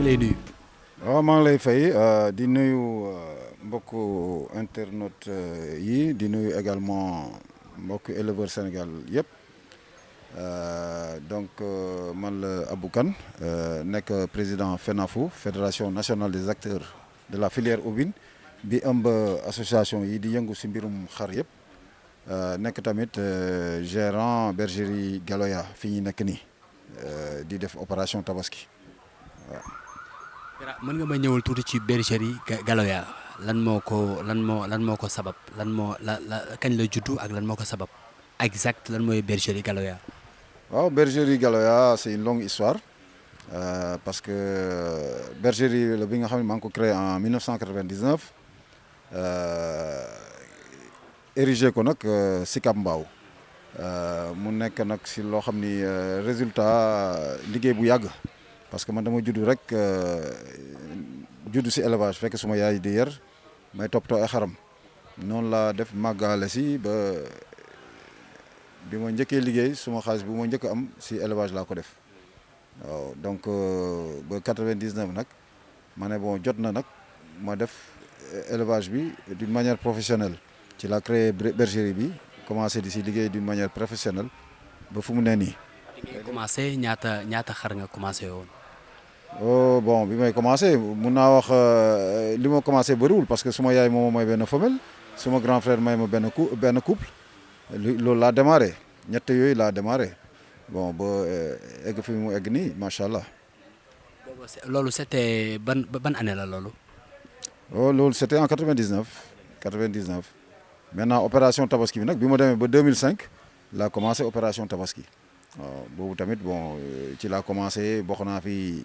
ngi lay nuyu. waaw maa ngi lay fay di nuyu mbokku internautes yi di nuyu également mbokku éleveur Sénégal yëpp donc man la Abou Kane nekk président FENAFO fédération nationale des acteurs de la filière ovine bi ëmb association yi di yëngu si mbirum xar yëpp nekk tamit gérant bergerie Galoya fi ñu nekk nii di def opération tabaski waaw. mën nga ma ñëwal tuuti ci bergerie Galoya lan moo ko sabab kañ la juddu ak lan moo ko sabab exact lan mooy bergerie Galoya. waaw bergerie Galoya c'est une longue histoire parce que bergerie la bi nga xam ne maa ngi ko créé en 1999 érigé ko nag Sicap Mbao mu nekk nag si loo xam ni résultat liggéey bu yàgg. parce que man dama judd rek judd si élevage fekk suma yaay di yar may toppatoo ay xaram noonu laa def màggaale si ba bi ma njëkkee liggéey suma xaalis bu ma njëkk am si élevage laa ko def waaw donc ba 99 nag ma ne bon jot na nag ma def élevage bi d'une manière professionnelle ci la créé bergerie bi commencé di si liggéey d'une manière professionnelle ba fu mu ne nii. commencé ñaata xar nga commencé woon. oh bon bi may commencé mun naa wax li ma commencé bëriwul parce que suma yaay moom mooy benn femelle suma grand frère may ma benn couple loolu laa démarré ñett yooyu laa démarré bon ba egg fi mu egg nii macha allah. loolu c'était ban année la loolu. oh loolu c'était en 99 maintenant opération tabaski bi nag bi ma demee ba 2005 laa commencé opération tabaski waaw boobu tamit bon ci laa commencé bokk naa fi.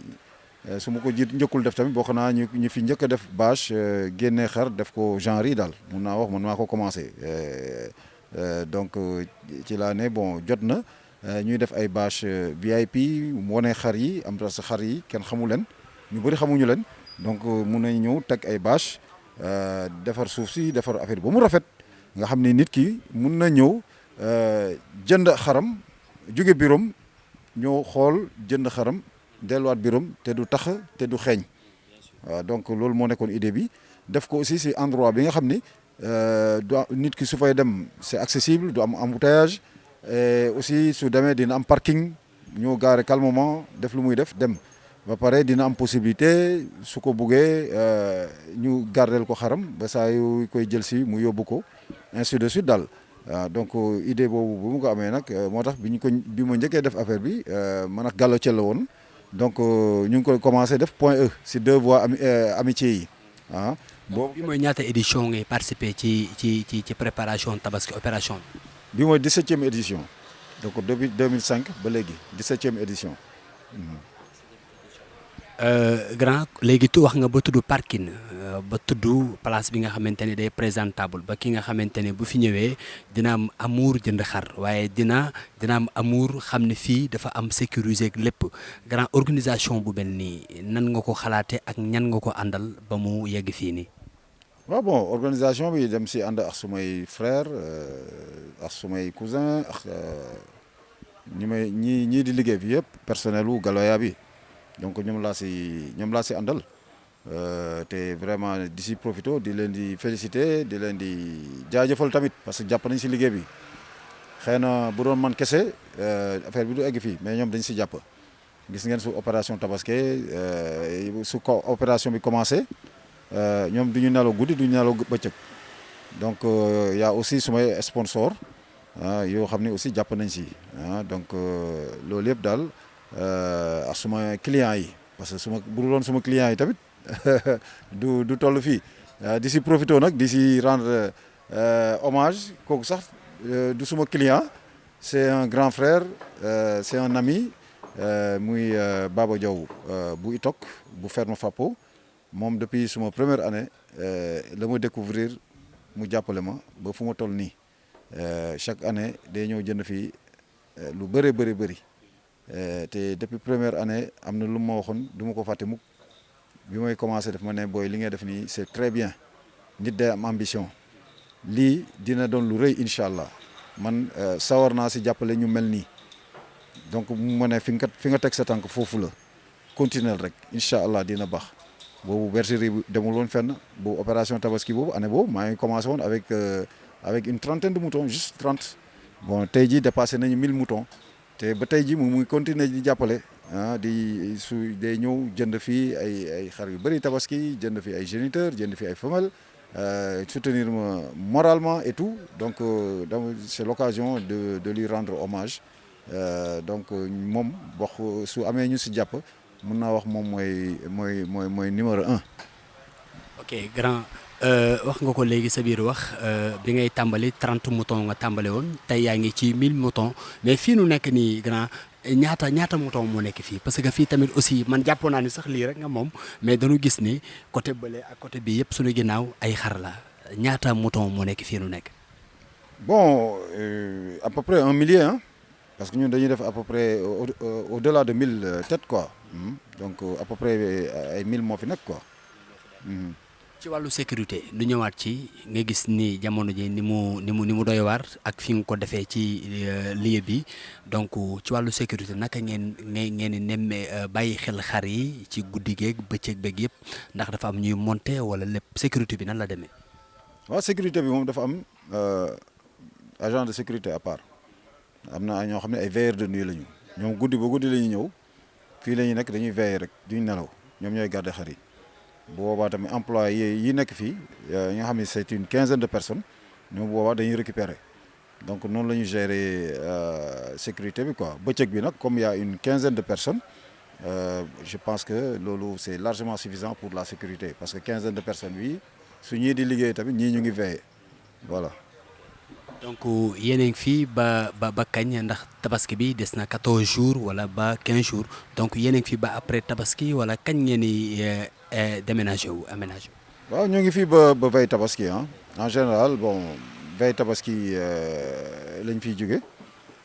su ma ko njëkkul def tamit bokk naa ñu fi njëkk a def bâche génne xar def ko genre yi daal mun naa wax man maa ko commencé donc ci laa ne bon jot na ñuy def ay bâche VIP wane xar yi am na sa xar yi kenn xamu leen ñu bëri xamuñu leen donc mun nañ ñëw teg ay bâche defar suuf si defar affaire ba mu rafet nga xam ni nit ki mun na ñëw jënd xaram jóge birom ñëw xool jënd xaram. delluwaat birom te du tax te du xeeñ waaw donc loolu moo nekkoon idée bi def ko aussi si endroit bi nga xam ni nit ki su fay dem c'est accessible du am embouteillage et aussi su demee dina am parking ñoo gaare calmement def lu muy def dem ba pare dina am possibilité su ko buggee ñu gardel ko xaram ba saa yu koy jël si mu yóbbu ko ainsi de suite daal waaw donc idée boobu bu mu ko amee nag moo tax bi ma njëkkee def affaire bi man ak Gallo Thiel la woon. donc ñu ngi ko commencé def point E si 2 voies amitié yi ah. boobu bi mooy ñaata édition ngay participer ci préparation tabaski opération bi mooy 17e édition donc depuis 2005 ba léegi 17e édition. grand léegi wax nga ba tudd parking ba tudd place bi nga xamante ne day présentable ba ki nga xamante ne bu fi ñëwee dina am amour jënd xar waaye dina am amour xam ne fii dafa am sécuriser ak lépp grand organisation bu mel nii nan nga ko xalaate ak ñan nga ko àndal ba mu yegg fii nii. waaw bon organisation bi dem si ànd ak sumay frère ak sumay cousin ak ñii di liggéey bi yëpp personnel wu Galoya bi. donc ñoom laa si àndal te vraiment di si profito di leen di féliciter di leen di jaajëfal tamit parce que jàpp nañ si liggéey bi xëy na bu doon man kese affaire bi du egg fii mais ñoom dañ si jàpp gis ngeen su opération tabaski su ko opération bi commencé ñoom du ñu nelaw guddi du ñu nelaw bëccëg donc y a aussi sumay sponsor yoo xam ne aussi jàpp nañ si donc loolu yëpp daal. ak suma clients yi parce que bu dul woon suma clients yi tamit du toll fii di si profité nag di si rendre hommage kooku sax du suma client c'est un grand frère c'est un ami muy Baba Diaw bu Itok bu ferme Fapo moom depuis suma première année la ma découvrir mu jàppale ma ba fu ma toll nii chaque année day ñëw jënd fii lu bëri te depuis première année am na lu ma waxoon du ma ko fàtte mukk bi may commencé def ma ne booy li ngay def nii c'est très bien nit day am ambition lii dina doon lu rëy incha allah man sawar naa si jàppale ñu mel nii donc mu ma ne fi nga teg sa tànk foofu la continuer rek incha allah dina baax boobu bergerie bi demul woon fenn boobu opération tabaski boobu année boobu maa ngi commencé woon avec une trentaine de moutons juste 30 bon tey jii dépassé nañu 1000 moutons te ba tey jii muy continuer di jàppale di su day ñëw jënd fii ay xar yu bëri tabaski jënd fi ay géniteurs jënd fi ay femelles soutenir ma moralement et tout donc c'est l'occasion de lui rendre hommage donc moom wax su amee ñu si jàpp mun naa wax moom mooy numéro 1. ok grand wax nga ko léegi sa biir wax bi ngay tàmbali 30 moutons nga tàmbale woon tey yaa ngi ci 1000 moutons mais fii nu nekk nii grand ñaata mouton moo nekk fii parce que fii tamit aussi man jàppoon naa ni sax lii rek nga moom mais dañu gis ni côté bële ak côté bi yëpp suñu ginnaaw ay xar la ñaata mouton moo nekk fii nu nekk. bon à peu près 1 millier hein parce que ñun dañuy def à peu près au-delà de 1000 têtes quoi donc à peu près ay 1000 moo fi nekk quoi. ci wàllu sécurité lu ñëwaat ci nga gis ni jamono ji ni mu doy waar ak fi nga ko defee ci lieu bi donc ci wàllu sécurité naka ngeen nemmee bàyyi xel xar yi ci guddi geeg bëccëg beeg yëpp ndax dafa am ñuy monter wala lépp sécurité bi nan la demee. waaw sécurité bi moom dafa am agent de sécurité à part am na ñoo xam ne ay veilleurs de nuit la ñu ñoom guddi ba guddi la ñuy ñëw fii la ñuy nekk dañuy veiller rek duñ nelaw ñoom ñooy garder xar yi. boobaa tamit employé yi nekk fii yi nga xam ne c'est une quinzaine de personnes ñoom boobaa dañuy récupérer donc noonu la ñuy gérer sécurité bi quoi bëccëg bi nag comme il y a une quinzaine de personnes je pense que loolu c'est largement suffisant pour la sécurité parce que quinzaine de personnes bi su ñii di liggéey tamit ñii ñu ngi veiller voilà. donc yéen a ngi fii ba kañ ndax tabaski bi des na 14 jours wala ba 15 jours donc yéen a ngi fii ba après tabaski wala kañ ngeen di déménager wu aménager. waaw ñoo ngi fii ba veille tabaski ah en général bon veille tabaski lañ fiy jóge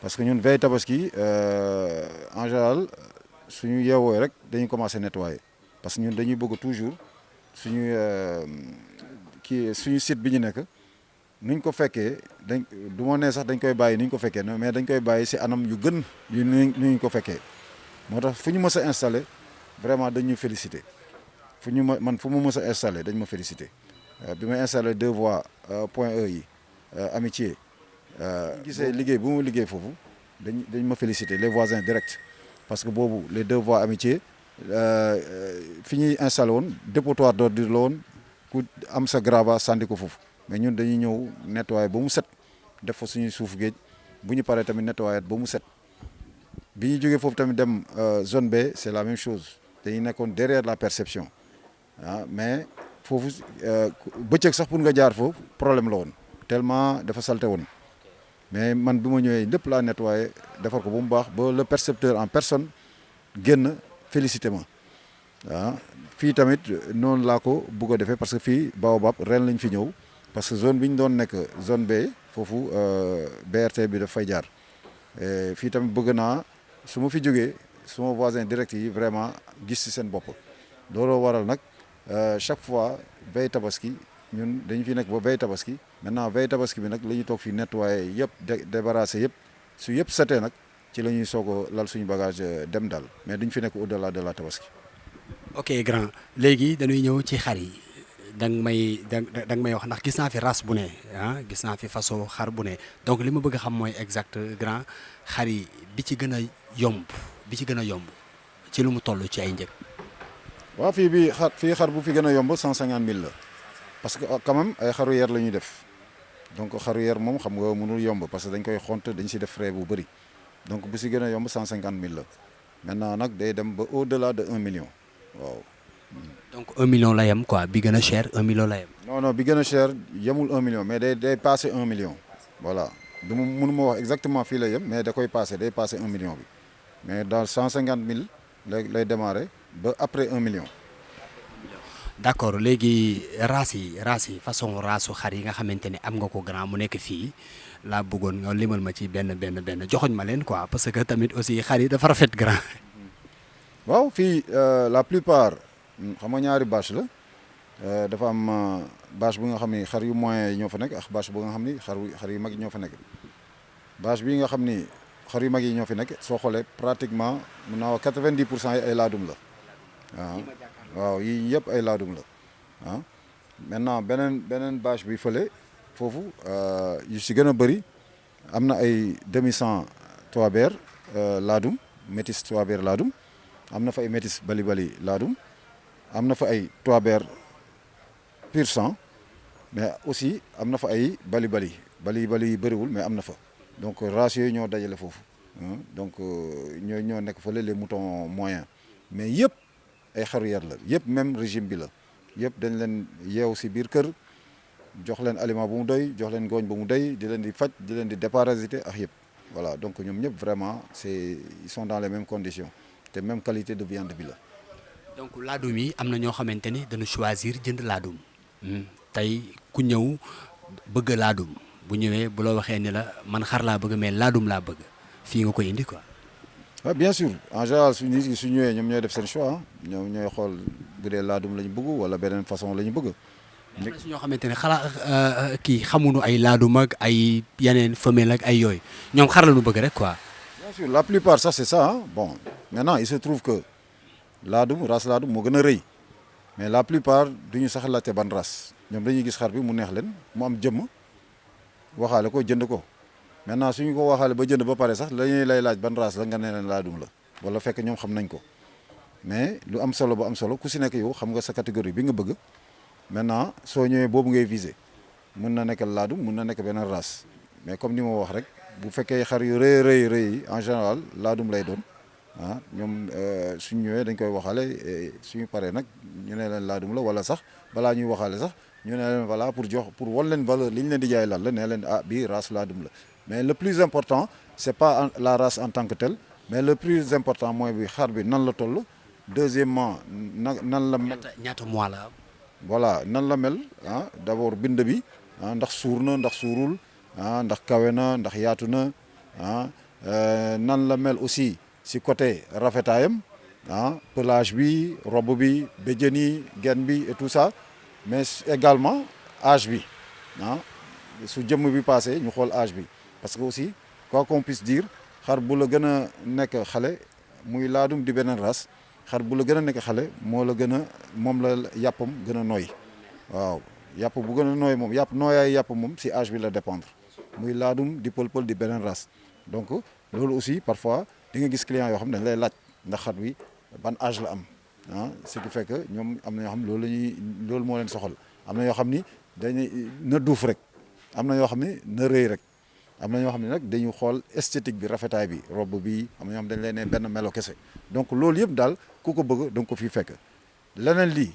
parce que ñun veille tabaski en général suñu yeewoo rek dañuy commencer nettoyer parce que ñun dañuy bëgg toujours suñu site bi ñu nekk. nuñ ko fekkee dañ du ma nee sax dañ koy bàyyi ni ñu ko fekkee mais dañ koy bàyyi ci anam yu gën yu ni ñu ko fekkee moo tax fu ñu mës a installé vraiment dañ ñu félicité fu mu mës a installé dañ ma félicité bi may installé 2 voies point E yi amitié gisee liggéey bu ma liggéey foofu dañ ma félicité les voisins directs parce que boobu les 2 voies amitié fi ñuy installé woon dépotoir d'ordures la woon ku am sa gravat sànni ko foofu mais ñun dañuy ñëw nettoyer ba mu set def fa suñuy suuf géej bu ñu paree tamit nettoyer ba mu set bi ñu jógee foofu tamit dem zone B c'est la même chose dañuy nekkoon derrière la perception mais foofu bëccëg sax pour nga jaar foofu problème la woon tellement dafa salte woon mais man bi ma ñëwee lépp laa nettoyer defar ko ba mu baax ba le percepteur en personne génn félicité ma fii tamit noonu laa ko bëgg a defee parce que fii Baobab ren lañ fi ñëw. parce que zone bi ñu doon nekk zone B foofu BRT bi daf fay jaar fii tamit bëgg naa su ma fi jógee suma voisin direct yi vraiment gis ci seen bopp looloo waral nag chaque fois veille tabaski ñun dañu fi nekk ba veille tabaski maintenant veille tabaski bi nag la ñuy toog fi nettoyer yëpp débarrasser yëpp su yëpp setee nag ci la ñuy soog a lal suñu bagage dem daal mais duñ fi nekk au-delà de la tabaski. ok grand léegi dañuy ñëw ci xar yi. da nga may wax ndax gis naa fi race bu ne gis naa fi façon xar bu ne donc li ma bëgg a xam mooy exact grand xar yi bi ci gën a yomb ci lu mu toll ci ay njëg. waaw fii xar bu fi gën a yomb 150 000 la parce que quand même ay xaru yer la ñuy def donc xaru yer moom xam nga mënul yomb parce que dañ koy xont dañ si def frais bu bëri donc bu si gën a yomb 150 000 la maintenant nag day dem ba au-delà de 1 million waaw. donc 1 million la yem quoi bi gën a cher 1 million la yem. non bi gën a cher yemul 1 million mais day passé 1 million voilà du ma mënu ma wax exactement fii la yem mais da koy passé day passé 1 million bi mais dans 150 000 lay démarrer ba après 1 million. d'accord léegi race yi façon raasu xar yi nga xamante ne am nga ko grand mu nekk fii laa bëggoon nga limal ma ci benn joxoñ ma leen quoi parce que tamit aussi xar yi dafa rafet grand. waaw fii la plupart. xam nga ñaari bâche la dafa am bâche bu nga xam ni xar yu moyen yi ñoo fa nekk ak bâche bu nga xam ni xar yu mag yi ñoo fa nekk bâche bii nga xam ni xar yu mag yi ñoo fi nekk soo xoolee pratiquement mun naa wax 90% yi ay laadum la ah waaw yii yëpp ay laadum la ah maintenant beneen bâche bi fële foofu yu si gën a bëri am na ay demi sang Touabert laadum métis Touabert laadum am na fa ay métis bali bali laadum am na fa ay Touabert pur sang mais aussi am na fa ay bali bali bëriwul mais am na fa donc race yooyu ñoo dajale foofu donc ñoo nekk fële les moutons moyens mais yëpp ay xaru yar la yëpp même régime bi la yëpp dañ leen yeew si biir kër jox leen aliment bu mu doy jox leen ngooñ bu mu doy di leen di faj di leen di déparasiter ak yëpp voilà donc ñoom ñëpp vraiment ils sont dans les mêmes conditions te même qualité de viande bi la. donc laadum yi am na ñoo xamante ni dañu choisir jënd laadum tey ku ñëw bëgg laadum bu ñëwee bu la waxee ni la man xar laa bëgg mais laadum laa bëgg fii nga koy indi quoi. ah bien sûr en général su nit su ñëwee ñoom ñooy def seen choix ñoom ñooy xool bu dee laadum la ñu bëgg wala beneen façon la ñu bëgg. am na si ñoo xamante ne kii xamuñu ay laadum ak ay yeneen femelle ak ay yooyu ñoom xar la ñu bëgg rek quoi. bien sûr la plupart ça c'est ça bon maintenant il se trouve que laadum race laadum moo gën a rëy mais la plupart du ñu sax laajte ban race ñoom dañuy gis xar bi mu neex leen mu am jëmm waxaale ko jënd ko maintenant suñu ko waxaale ba jënd ba pare sax lañuy lay laaj ban race la nga ne leen laadum la wala fekk ñoom xam nañ ko mais lu am solo ba am solo ku si nekk yow xam nga sa catégorie bi nga bëgg maintenant soo ñëwee boobu ngay viser mun na nekk laadum mun na nekk beneen race mais comme ni ma wax rek bu fekkee xar yu rëy en général laadum lay doon ñoom suñ ñëwee dañ koy waxaale suñu paree nag ñu ne leen laadum la wala sax balaa ñuy waxaale sax ñu ne leen voilà pour wan leen valeur li ñu leen di jaay lan la ne leen bii race laadum la mais le plus important c'est pas la race en tant que telle mais le plus important mooy bi xar bi nan la toll deuxièmement nan la mel. ñaata mois la am. voilà nan la mel d'abord bind bi ndax suur na ndax suurul ndax kawe na ndax yaatu na nan la mel aussi si côté rafetaayam pelage bi robe bi béjjën yi genn bi et tout ça mais également âge bi su jëmm bi passé ñu xool âge bi parce que aussi quoi qu'on puisse dire xar bu la gën a nekk xale muy laadum di beneen race xar bu la gën a nekk xale moo la gën a moom la yàppam gën a nooy waaw yàpp bu gën a nooy moom nooyaay yàpp moom si âge bi la dépendre muy laadum di pël-pël di beneen race donc loolu aussi parfois di nga gis client yoo xam ne dañ lay laaj ndax xar bi ban âge la am ce qui fait que ñoom am na ñoo xam ne loolu moo leen soxal am na yoo xam ni dañuy na duuf rek am na yoo xam ne na rëy rek am na ñoo xam ne nag dañu xool esthétique bi rafetaay bi robe bi am na ñoo xam dañ leen ne benn melo kese donc loolu yëpp daal ku ko bëgg da nga ko fi fekk leneen lii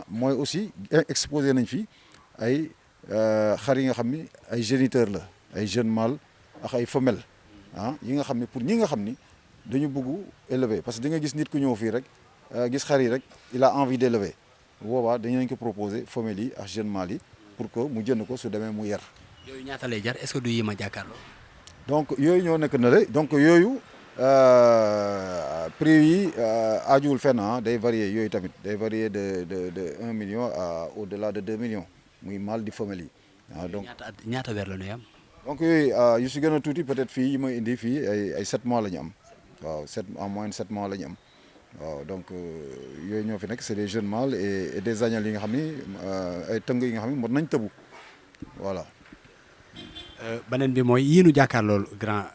mooy aussi exposé nañ fi ay xar yi nga xam ni ay géniteurs la ay jeunes mâles ak ay femelles yi nga xam ne pour ñi nga xam ni dañu bëgg élever parce que di nga gis nit ku ñëw fii rek gis xar yi rek il a envie d'élever boobaa dañu nañ ko proposer femelles yi ak jeunes mâles yi pour que mu jënd ko su demee mu yar. yooyu ñaata lay jar est-ce que du yéem a jàkkaarloo. donc yooyu ñoo nekk na le donc yooyu prix yi aajuwul fenn day varier yooyu tamit day varier de 1 million à au-delà de 2 millions muy mâle di femelle yi donc ñaata weer la ñuy am. donc yooyu yu si gën a tuuti peut-être fii yi ma indi fii ay 7 mois la ñu am waaw en moyenne 7 mois la ñu am waaw donc yooyu ñoo fi nekk c'est des jeunes mâles et des agnelles yi nga xam ni ay tëng yi nga xam ni mën nañ tëbu voilà. beneen bi mooy yii nu jàkkaarlool grand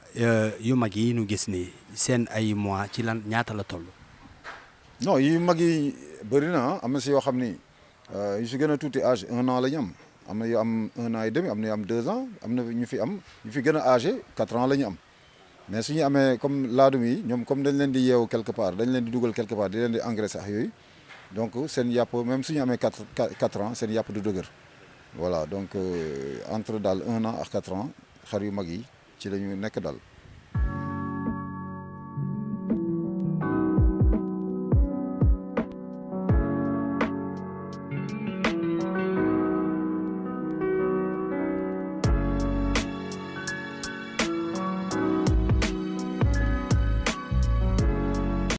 yu mag yi nu gis nii seen ay mois ci lan ñaata la toll. non yu mag yi bëri na am na si yoo xam ni yu si gën a tuuti âge 1 an la ñu am na yu am 1 an et demi am na yu am 2 ans am na ñu fi gën a âgé 4 ans la ñu am mais su ñu amee comme laadum yi ñoom comme dañ leen di yeewu quelque part dañ leen di dugal quelque part di leen di engraisser ak yooyu donc seen yàpp même su ñu amee 4 ans seen yàpp du dëgër. voilà donc entre daal 1 an ak 4 ans xar yu mag yi ci la ñu nekk daal.